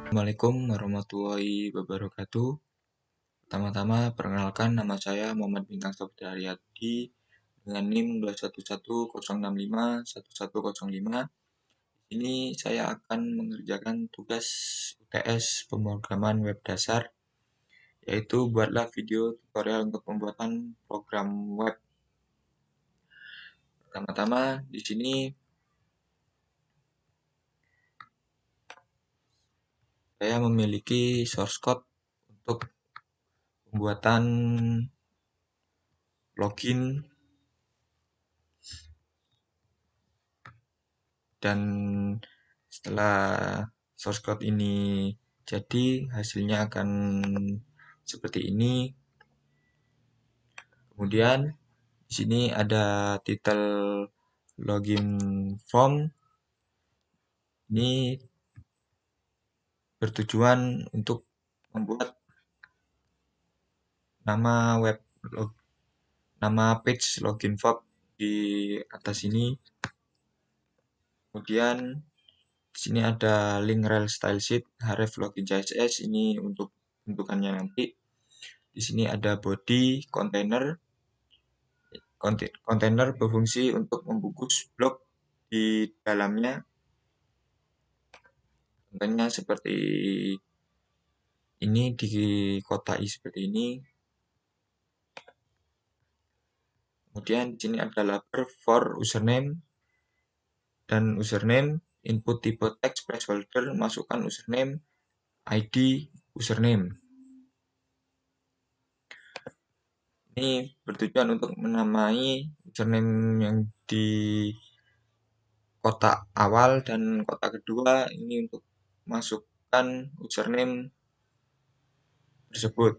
Assalamualaikum warahmatullahi wabarakatuh. Pertama-tama, perkenalkan nama saya Muhammad Bintang Sabda Haryadi dengan NIM 21106511105. Ini saya akan mengerjakan tugas UTS pemrograman web dasar, yaitu buatlah video tutorial untuk pembuatan program web. Pertama-tama, di sini saya memiliki source code untuk pembuatan login dan setelah source code ini jadi, hasilnya akan seperti ini. Kemudian di sini ada title login form. Ini bertujuan untuk membuat nama page login form di atas ini. Kemudian di sini ada link rel style sheet href login css, ini untuk bentukannya nanti. Di sini ada body container. Kontainer berfungsi untuk membungkus blok di dalamnya. Contohnya seperti ini, dikotai seperti ini. Kemudian di sini ada label for username dan username, input tipe text placeholder, masukkan username, ID username. Ini bertujuan untuk menamai username yang di kotak awal dan kotak kedua, ini untuk masukkan username tersebut.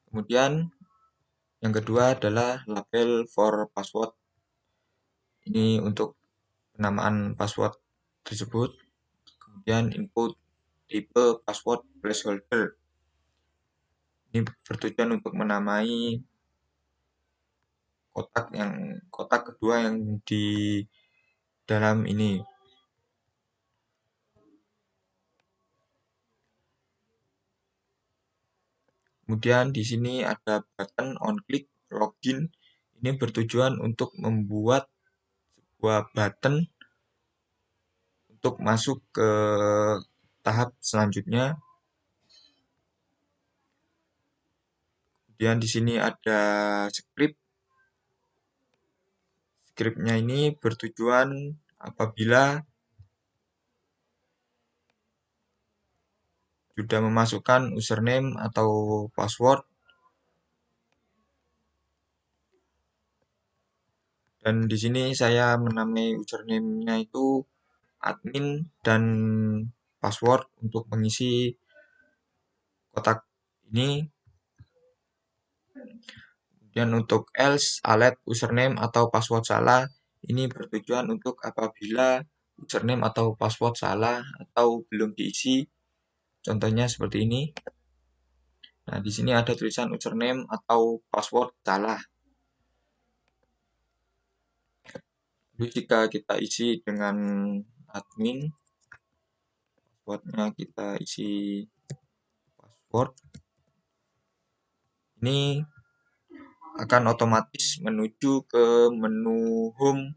Kemudian yang kedua adalah label for password. Ini untuk penamaan password tersebut. Kemudian input tipe password placeholder. Ini bertujuan untuk menamai kotak kedua yang di dalam ini. Kemudian di sini ada button on click login. Ini bertujuan untuk membuat sebuah button untuk masuk ke tahap selanjutnya. Kemudian di sini ada script. Scriptnya ini bertujuan apabila sudah memasukkan username atau password, dan di sini saya menamai username-nya itu admin dan password untuk mengisi kotak ini. Kemudian untuk else alert username atau password salah, ini bertujuan untuk apabila username atau password salah atau belum diisi. Contohnya seperti ini. Nah, di sini ada tulisan username atau password salah. Lalu jika kita isi dengan admin, passwordnya kita isi password, ini akan otomatis menuju ke menu home.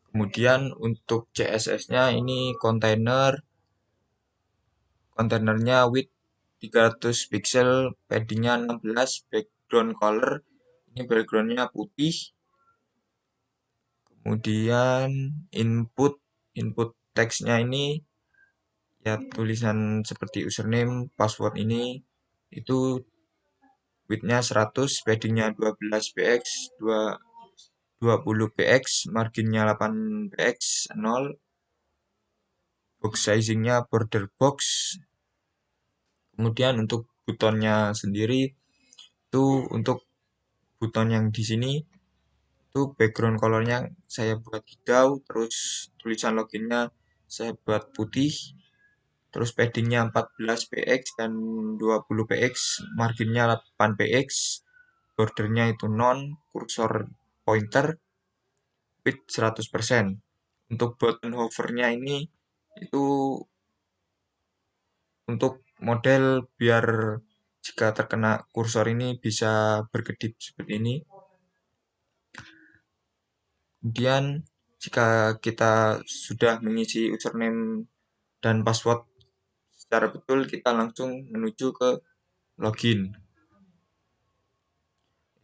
Kemudian untuk CSS-nya ini kontainernya width 300 pixel, paddingnya 16, background color, ini backgroundnya putih. Kemudian input teksnya ini ya tulisan seperti username, password ini itu width-nya 100, paddingnya 12 px, 20 px, marginnya 8 px, 0, box sizing-nya border box. Kemudian untuk butonnya sendiri itu untuk buton yang di sini itu background colornya saya buat hijau, terus tulisan loginnya saya buat putih. terus paddingnya 14 px dan 20 px, marginnya 8 px, bordernya itu non, kursor pointer, width 100%. Untuk button hovernya ini itu untuk model biar jika terkena kursor ini bisa berkedip seperti ini. Kemudian jika kita sudah mengisi username dan password secara betul, kita langsung menuju ke login.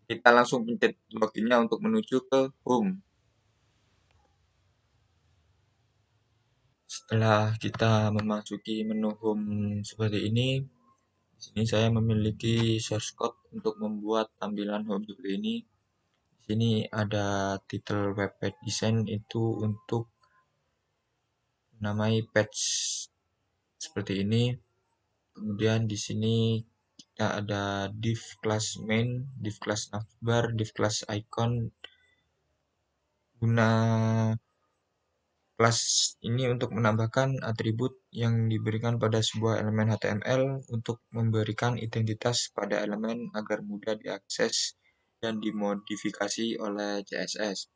Kita langsung pencet loginnya untuk menuju ke home. Setelah kita memasuki menu home seperti ini, di sini saya memiliki source code untuk membuat tampilan home seperti ini. Di sini ada title web page design itu untuk menamai page seperti ini. Kemudian di sini kita ada div class main, div class navbar, div class icon. Guna kelas ini untuk menambahkan atribut yang diberikan pada sebuah elemen HTML untuk memberikan identitas pada elemen agar mudah diakses dan dimodifikasi oleh CSS.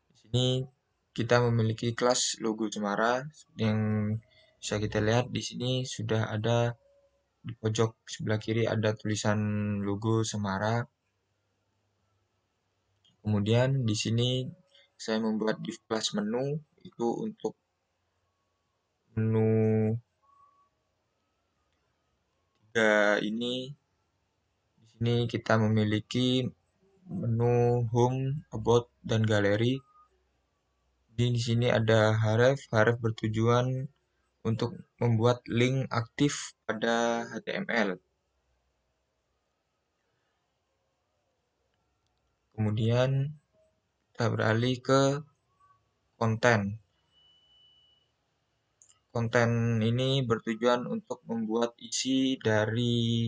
Di sini kita memiliki kelas logo Cemara yang bisa kita lihat di sini sudah ada di pojok sebelah kiri ada tulisan logo Cemara. Kemudian di sini saya membuat div class menu itu untuk menu 3 ini. Di sini kita memiliki menu home, about, dan galeri. Di sini ada href. Href bertujuan untuk membuat link aktif pada HTML. Kemudian kita beralih ke konten. Konten ini bertujuan untuk membuat isi dari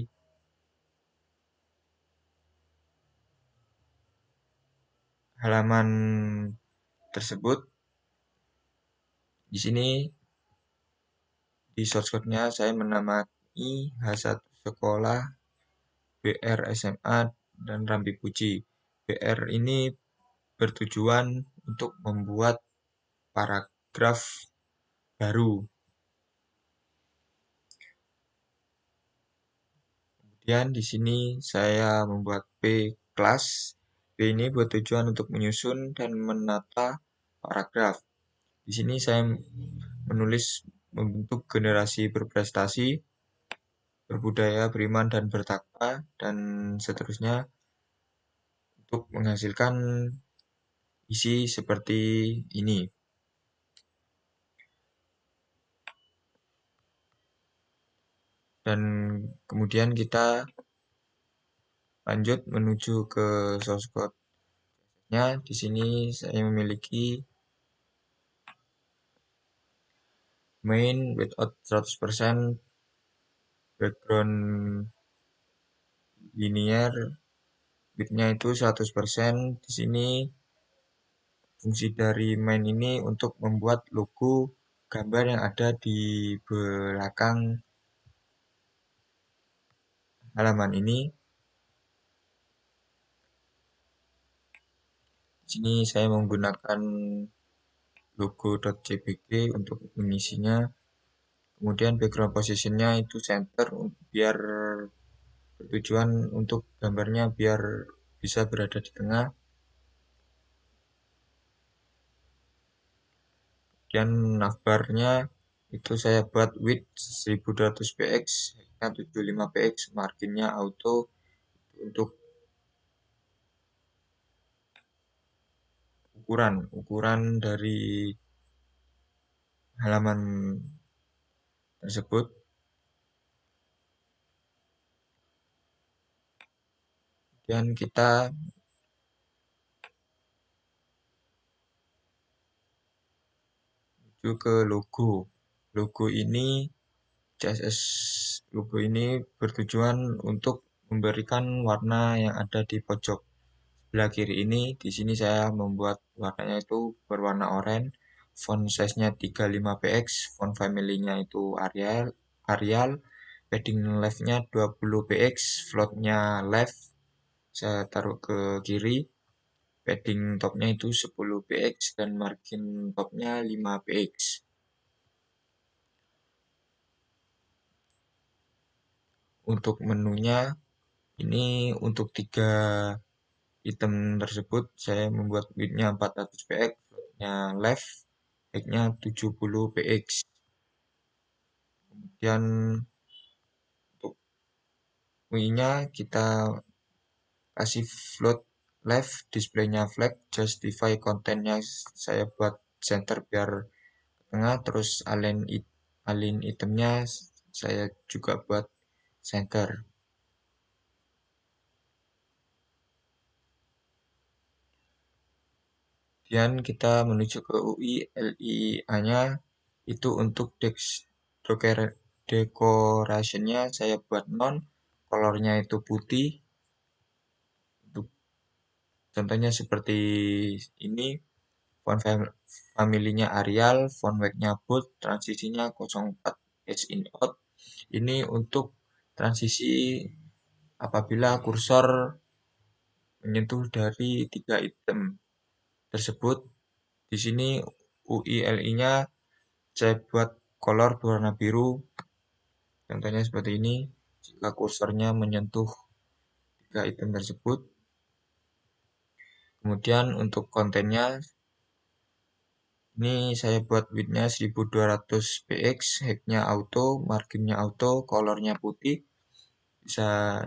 halaman tersebut. Di sini di source code-nya saya menamai H1 sekolah, BR SMA, dan Rambi Puji. BR ini bertujuan untuk membuat paragraf baru. Kemudian di sini saya membuat P class. P ini bertujuan untuk menyusun dan menata paragraf. Di sini saya menulis membentuk generasi berprestasi, berbudaya, beriman, dan bertakwa, dan seterusnya untuk menghasilkan isi seperti ini. Dan kemudian kita lanjut menuju ke source code-nya. Di sini saya memiliki main without 100%, background linear, width-nya itu 100%. Di sini fungsi dari main ini untuk membuat logo gambar yang ada di belakang halaman ini. Di sini saya menggunakan logo.jpg untuk mengisinya. Kemudian background positionnya itu center biar bertujuan untuk gambarnya biar bisa berada di tengah. Dan navbarnya itu saya buat width 1200 px, height-nya 75 px, marginnya auto untuk ukuran dari halaman tersebut. Dan kita menuju ke logo. Logo ini CSS logo ini bertujuan untuk memberikan warna yang ada di pojok sebelah kiri ini. Di sini saya membuat warnanya itu berwarna oranye. font size-nya 35 px, font family-nya itu Arial, padding left-nya 20 px, float-nya left, saya taruh ke kiri, padding top-nya itu 10 px, dan margin top-nya 5 px. Untuk menunya, ini untuk 3 item tersebut, saya membuat width-nya 400 px, float-nya left, height-nya 70 px. Kemudian untuk UI-nya kita kasih float left, displaynya flat, justify kontennya saya buat center biar ke tengah, terus align itemnya saya juga buat center. Kemudian kita menuju ke UI LIA-nya, itu untuk decoration-nya saya buat non, colornya itu putih. Untuk contohnya seperti ini, font family-nya Arial, font weight-nya bold, transisinya 04 edge in out. Ini untuk transisi apabila kursor menyentuh dari 3 item tersebut. Di sini UILI-nya saya buat color berwarna biru. Contohnya seperti ini. Jika kursornya menyentuh 3 item tersebut. Kemudian untuk kontennya, ini saya buat width-nya 1200 px, height-nya auto, margin-nya auto, color-nya putih. Bisa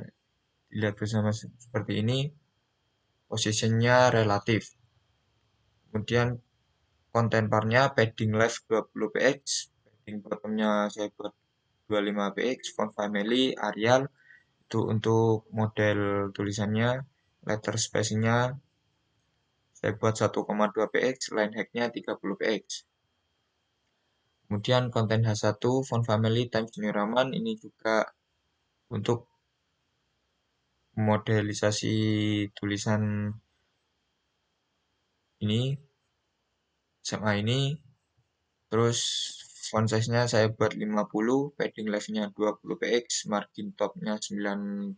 dilihat bersama seperti ini. Position-nya relatif. Kemudian konten bar-nya padding left 20 px, padding bottom-nya saya buat 25 px, font family Arial, itu untuk model tulisannya, letter spacing-nya saya buat 1,2 px, line height-nya 30 px. Kemudian konten H1 font family Times New Roman, ini juga untuk modelisasi tulisan ini SMA ini. Terus font size-nya saya buat 50, padding left-nya 20 px, margin top-nya 9%,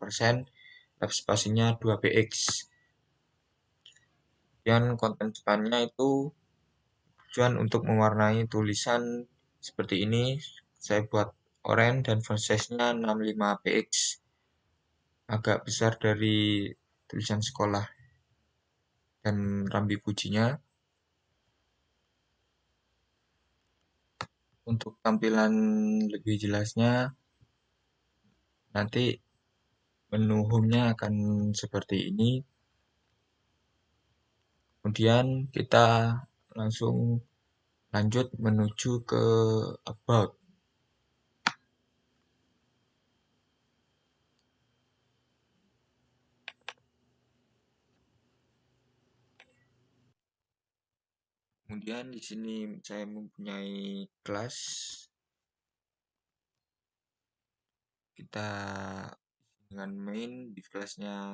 left spacing-nya 2 px. Kemudian konten depannya itu tujuan untuk mewarnai tulisan seperti ini. Saya buat oranye dan font size-nya 65 px, agak besar dari tulisan sekolah. Dan rambi pujinya. Untuk tampilan lebih jelasnya, nanti menu home-nya akan seperti ini. Kemudian kita langsung lanjut menuju ke about. Kemudian di sini saya mempunyai kelas. Kita dengan main di kelasnya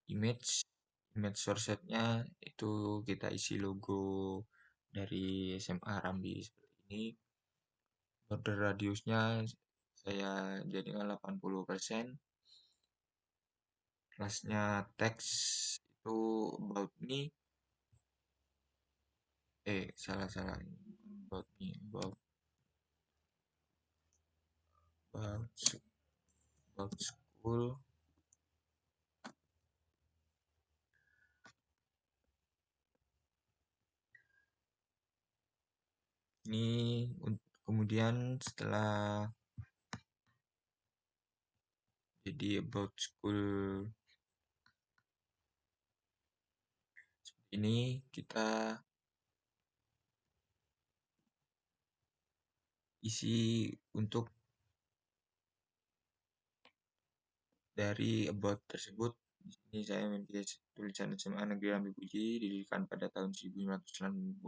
image. Image source set-nya itu kita isi logo dari SMA Rambi seperti ini. Border radiusnya saya jadikan 80%. Kelasnya teks itu about me. Salah about me, about school. Ini kemudian setelah jadi about school ini, kita isi untuk dari about tersebut. Di sini saya memiliki tulisan SMA Negeri Rambi Puji, didirikan pada tahun 1986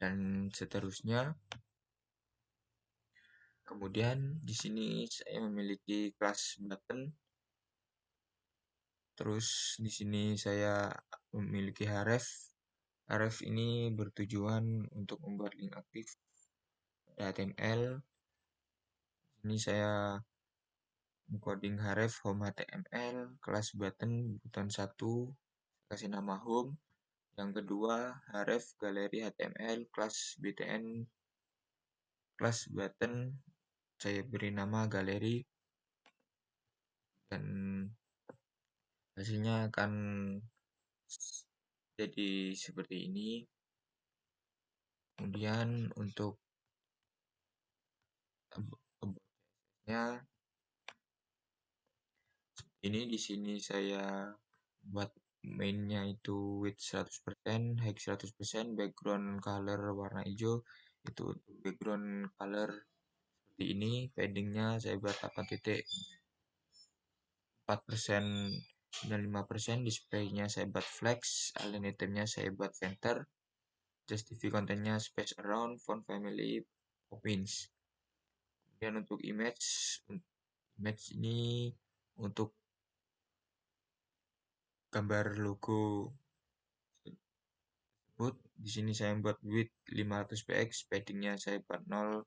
dan seterusnya. Kemudian di sini saya memiliki kelas button. Terus di sini saya memiliki href. href ini bertujuan untuk membuat link aktif pada HTML. Ini saya encoding href home HTML, kelas button 1, kasih nama home. Yang kedua, href galeri HTML, kelas btn, kelas button, saya beri nama galeri, dan hasilnya akan jadi seperti ini. Kemudian untuk about-nya ini di sini saya buat mainnya itu width 100%, height 100%, background color warna hijau. Itu untuk background color seperti ini. Paddingnya saya buat 8.4% dan 5%. Displaynya saya buat flex. Align itemnya saya buat center. Justify kontennya space around, font family, opins. Kemudian untuk image ini untuk gambar logo tersebut. Di sini saya buat width 500 px, paddingnya saya buat 10%.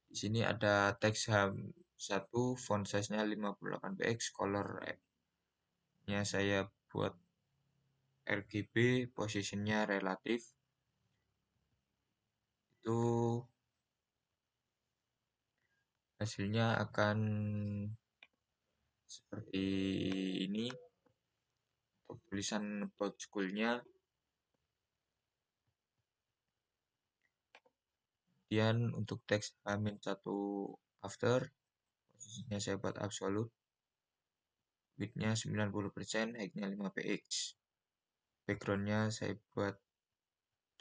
Di sini ada teks H1, font size-nya 58 px, color-nya saya buat RGB, positionnya relatif. Itu hasilnya akan seperti ini. Untuk tulisan about school-nya, kemudian untuk teks H-1 after, posisinya saya buat absolute, width-nya 90%, height-nya 5 px. Background-nya saya buat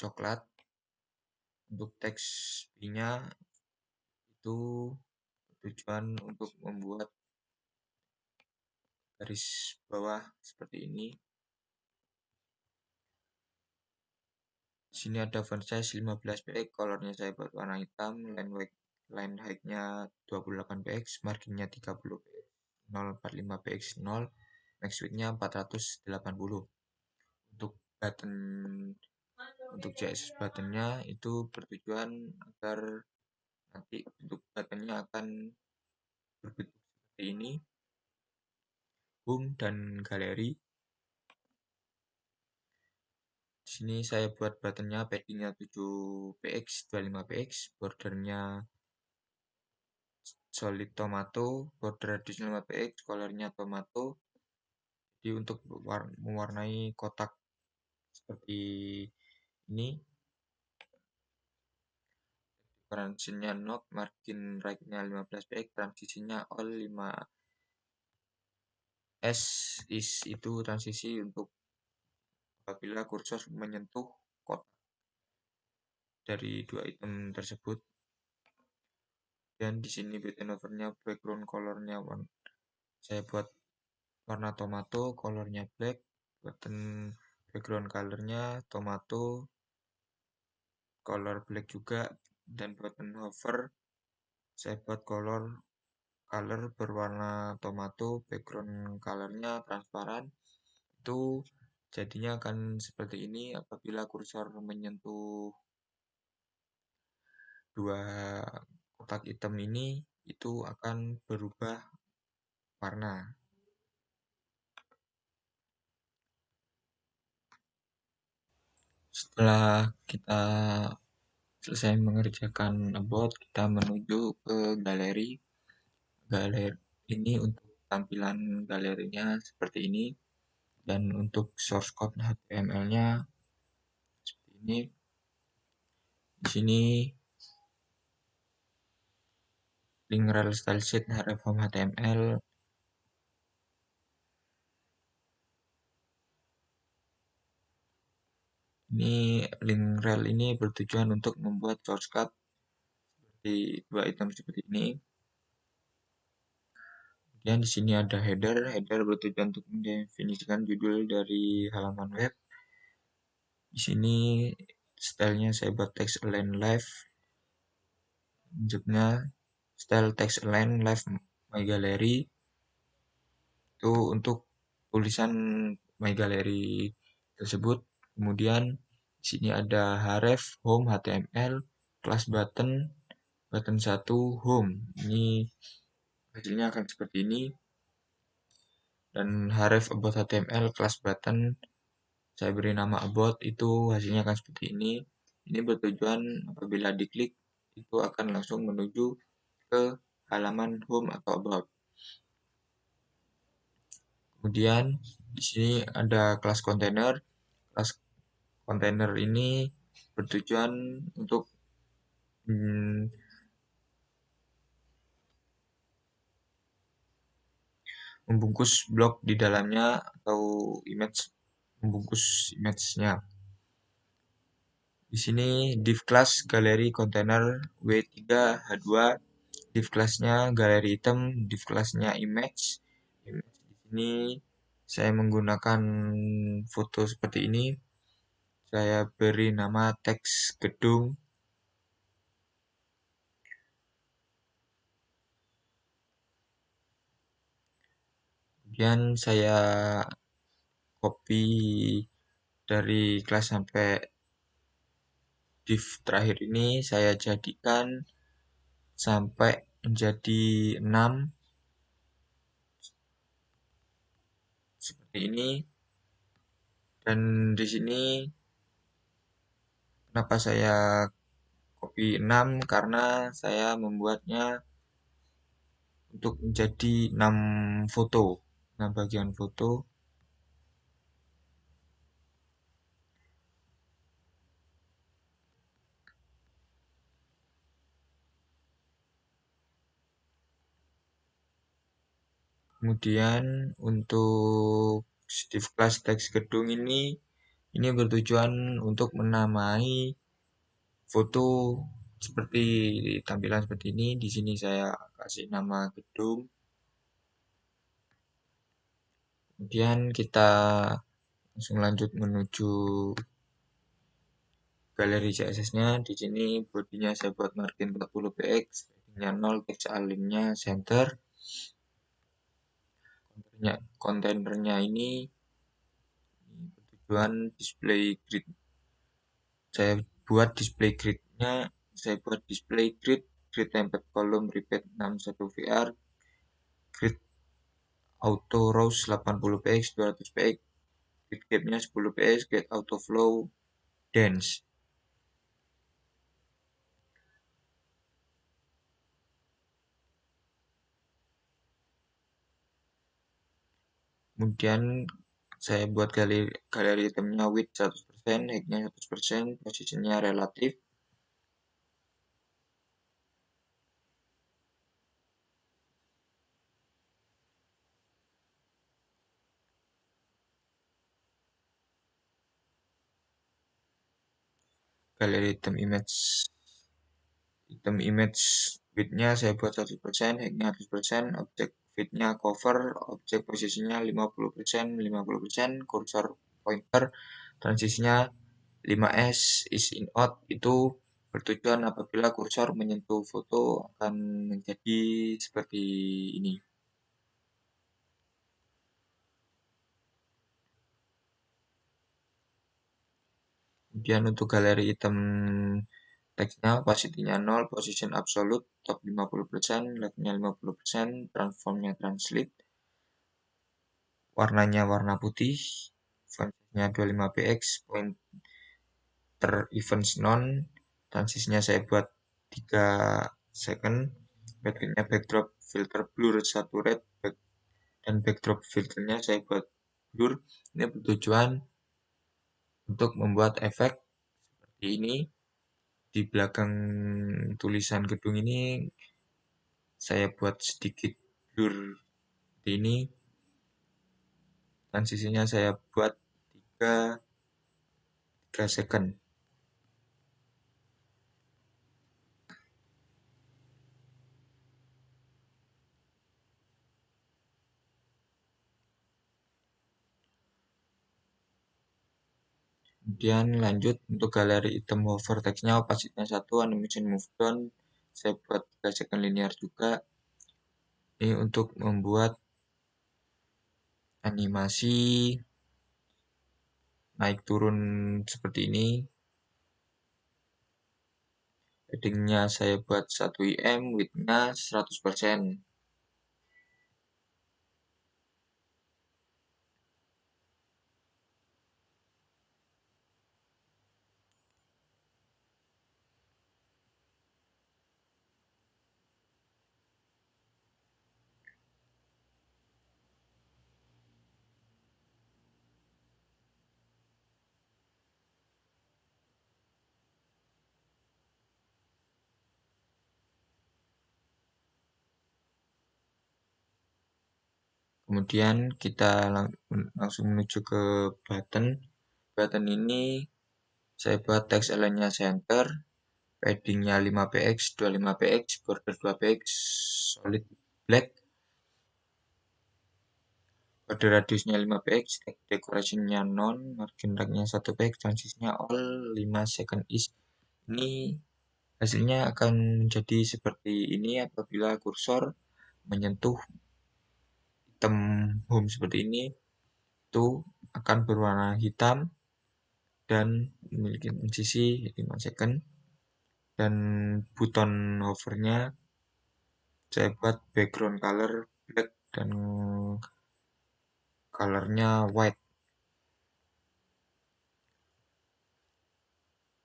coklat. Untuk teks B-nya itu tujuan untuk membuat garis bawah seperti ini. Di sini ada font size 15 px, colornya saya buat warna hitam, line height-nya 28 px, marginnya 30 px, 045 px 0, max width-nya 480. Untuk button, untuk CSS button-nya itu bertujuan agar nanti bentuk button-nya akan berbentuk seperti ini, home dan galeri. Di sini saya buat buttonnya paddingnya 7 px, 25 px, bordernya solid tomato, border radius 5 px, colornya tomato. Jadi untuk mewarnai kotak seperti ini, transisinya not, margin right-nya 15 px, transisinya all 5s itu transisi untuk apabila kursor menyentuh kotak dari dua item tersebut. Dan di sini button overnya, background colornya saya buat warna tomato, colornya black, button background colornya tomato, color black juga, dan button hover saya buat color berwarna tomato, background colornya transparan. Itu jadinya akan seperti ini apabila kursor menyentuh dua kotak hitam ini, itu akan berubah warna. Setelah kita selesai mengerjakan about, kita menuju ke galeri. Galeri ini untuk tampilan galerinya seperti ini, dan untuk source code HTML-nya seperti ini. Di sini link rel style sheet href home HTML. Ini link rel ini bertujuan untuk membuat shortcut seperti dua item seperti ini. Kemudian di sini ada header. Header bertujuan untuk mendefinisikan judul dari halaman web. Di sini stylenya saya buat text align left. Jobnya style text align left my gallery. Itu untuk tulisan My Gallery tersebut. Kemudian di sini ada href, home, HTML, class button, button 1, home. Ini hasilnya akan seperti ini. Dan href about HTML, class button, saya beri nama about, itu hasilnya akan seperti ini. Ini bertujuan apabila diklik itu akan langsung menuju ke halaman home atau about. Kemudian di sini ada kelas container. Kelas container ini bertujuan untuk membungkus blok di dalamnya atau membungkus image-nya. Di sini div class galeri container W3H2, div class-nya galeri item, div class-nya image. Di sini saya menggunakan foto seperti ini. Saya beri nama teks gedung. Kemudian saya copy dari kelas sampai div terakhir ini, saya jadikan sampai menjadi 6 seperti ini. Dan di sini kenapa saya copy 6, karena saya membuatnya untuk menjadi 6 foto, 6 bagian foto. Kemudian untuk div class teks gedung ini bertujuan untuk menamai foto seperti tampilan seperti ini. Di sini saya kasih nama gedung. Kemudian kita langsung lanjut menuju galeri CSS-nya. Di sini bodinya saya buat margin 40 px, paddingnya 0, text align-nya center. Kontainernya ini bertujuan display grid. Saya buat display grid-nya, saya buat display grid template column repeat 61 VR, grid auto rows 80 px, 200 px, grid gap-nya 10 px, grid auto flow dense. Kemudian saya buat galeri itemnya width 100%, height-nya 100%, posisinya relatif. Galeri item image width-nya saya buat 100%, height-nya 100%, objek width-nya cover, objek posisinya 50%, 50%, cursor pointer, transisinya 5S, is in out, itu bertujuan apabila kursor menyentuh foto akan menjadi seperti ini. Kemudian untuk galeri item teksnya, opacity-nya 0, position absolute, top 50%, left-nya 50%, transform-nya translate, warnanya warna putih, font-nya 25 px, pointer events none, transisinya saya buat 3 second, background-nya backdrop filter blur saturate, dan backdrop filternya saya buat blur. Ini bertujuan untuk membuat efek seperti ini. Di belakang tulisan gedung ini saya buat sedikit blur seperti ini. Transisinya saya buat 3 second. Kemudian lanjut untuk galeri item hover teksnya, opacity-nya 1, animation move down, saya buat 3 second linear juga. Ini untuk membuat animasi naik turun seperti ini. Paddingnya saya buat 1 IM, widthnya 100%. Kemudian kita langsung menuju ke button. Button ini saya buat text align-nya center, paddingnya 5px, 25px, border 2px, solid black, border radiusnya 5px, decoration-nya non, margin right-nya 1px, transisinya all, 5 second is. Ini hasilnya akan menjadi seperti ini apabila kursor menyentuh item home seperti ini, itu akan berwarna hitam dan memiliki transisi 5 second. Dan button hovernya saya buat background color black dan colornya white.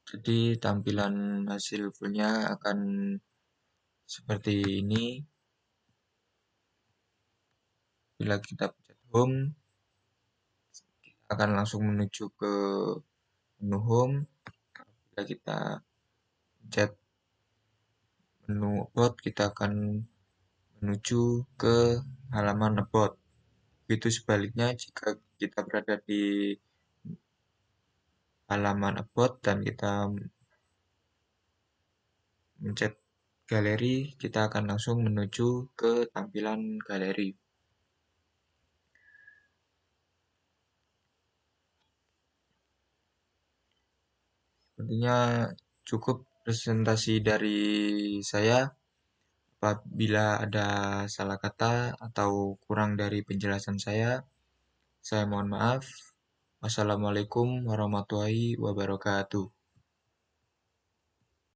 Jadi tampilan hasil fullnya akan seperti ini. Bila kita pencet home, kita akan langsung menuju ke menu home. Bila kita pencet menu about, kita akan menuju ke halaman about. Begitu sebaliknya jika kita berada di halaman about dan kita mencet galeri, kita akan langsung menuju ke tampilan galeri. Sepertinya cukup presentasi dari saya. Apabila ada salah kata atau kurang dari penjelasan saya mohon maaf. Wassalamualaikum warahmatullahi wabarakatuh.